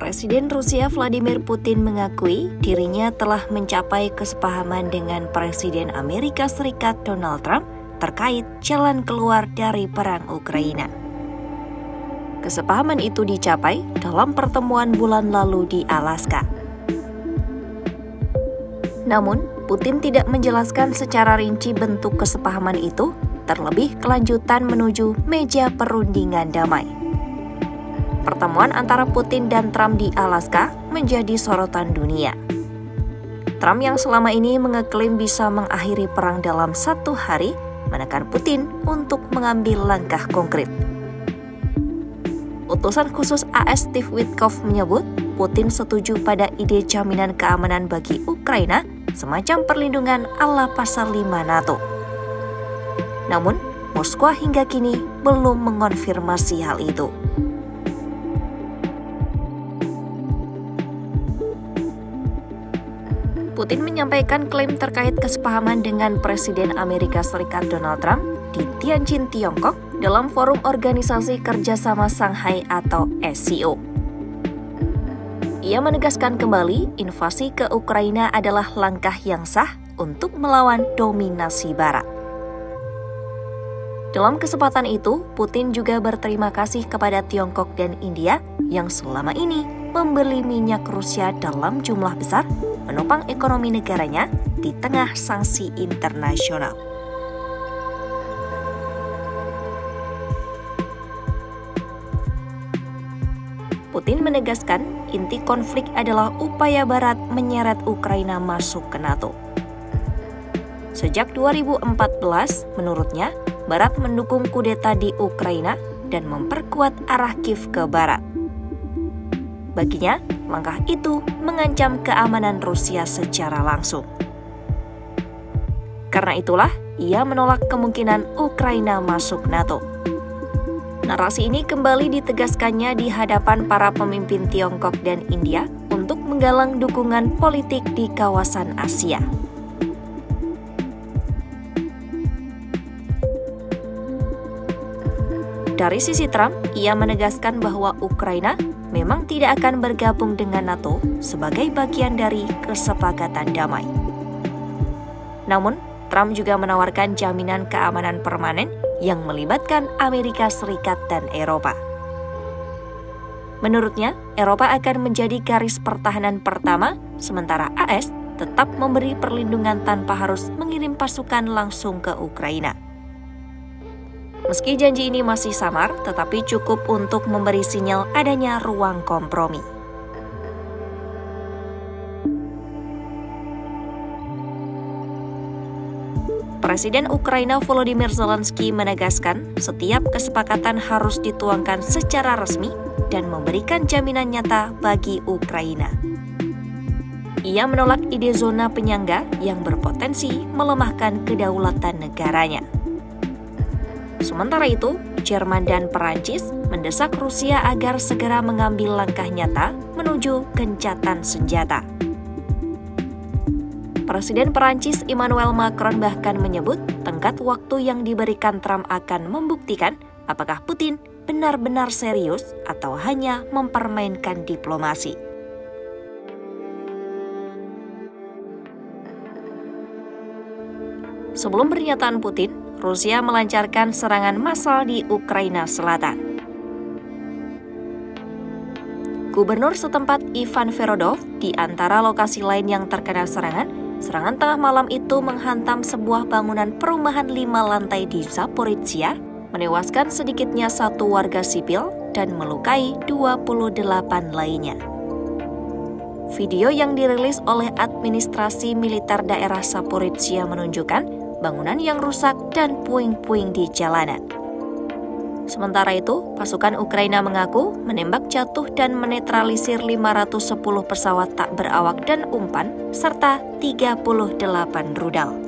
Presiden Rusia Vladimir Putin mengakui dirinya telah mencapai kesepahaman dengan Presiden Amerika Serikat Donald Trump terkait jalan keluar dari perang Ukraina. Kesepahaman itu dicapai dalam pertemuan bulan lalu di Alaska. Namun, Putin tidak menjelaskan secara rinci bentuk kesepahaman itu, terlebih kelanjutan menuju meja perundingan damai. Pertemuan antara Putin dan Trump di Alaska menjadi sorotan dunia. Trump yang selama ini mengeklaim bisa mengakhiri perang dalam 1 hari, menekan Putin untuk mengambil langkah konkret. Utusan khusus AS Steve Witkoff menyebut Putin setuju pada ide jaminan keamanan bagi Ukraina semacam perlindungan ala pasal 5 NATO. Namun, Moskwa hingga kini belum mengonfirmasi hal itu. Putin menyampaikan klaim terkait kesepahaman dengan Presiden Amerika Serikat Donald Trump di Tianjin, Tiongkok dalam forum Organisasi Kerjasama Shanghai atau SCO. Ia menegaskan kembali invasi ke Ukraina adalah langkah yang sah untuk melawan dominasi Barat. Dalam kesempatan itu, Putin juga berterima kasih kepada Tiongkok dan India yang selama ini membeli minyak Rusia dalam jumlah besar menopang ekonomi negaranya di tengah sanksi internasional. Putin menegaskan inti konflik adalah upaya Barat menyeret Ukraina masuk ke NATO. Sejak 2014, menurutnya, Barat mendukung kudeta di Ukraina dan memperkuat arah Kiev ke Barat. Baginya, langkah itu mengancam keamanan Rusia secara langsung. Karena itulah, ia menolak kemungkinan Ukraina masuk NATO. Narasi ini kembali ditegaskannya di hadapan para pemimpin Tiongkok dan India untuk menggalang dukungan politik di kawasan Asia. Dari sisi Trump, ia menegaskan bahwa Ukraina memang tidak akan bergabung dengan NATO sebagai bagian dari kesepakatan damai. Namun, Trump juga menawarkan jaminan keamanan permanen yang melibatkan Amerika Serikat dan Eropa. Menurutnya, Eropa akan menjadi garis pertahanan pertama, sementara AS tetap memberi perlindungan tanpa harus mengirim pasukan langsung ke Ukraina. Meski janji ini masih samar, tetapi cukup untuk memberi sinyal adanya ruang kompromi. Presiden Ukraina Volodymyr Zelensky menegaskan setiap kesepakatan harus dituangkan secara resmi dan memberikan jaminan nyata bagi Ukraina. Ia menolak ide zona penyangga yang berpotensi melemahkan kedaulatan negaranya. Sementara itu, Jerman dan Perancis mendesak Rusia agar segera mengambil langkah nyata menuju gencatan senjata. Presiden Perancis Emmanuel Macron bahkan menyebut tenggat waktu yang diberikan Trump akan membuktikan apakah Putin benar-benar serius atau hanya mempermainkan diplomasi. Sebelum pernyataan Putin, Rusia melancarkan serangan massal di Ukraina Selatan. Gubernur setempat Ivan Ferodov di antara lokasi lain yang terkena serangan tengah malam itu menghantam sebuah bangunan perumahan 5 lantai di Zaporizhia, menewaskan sedikitnya 1 warga sipil dan melukai 28 lainnya. Video yang dirilis oleh administrasi militer daerah Zaporizhia menunjukkan bangunan yang rusak dan puing-puing di jalanan. Sementara itu, pasukan Ukraina mengaku menembak jatuh dan menetralisir 510 pesawat tak berawak dan umpan, serta 38 rudal.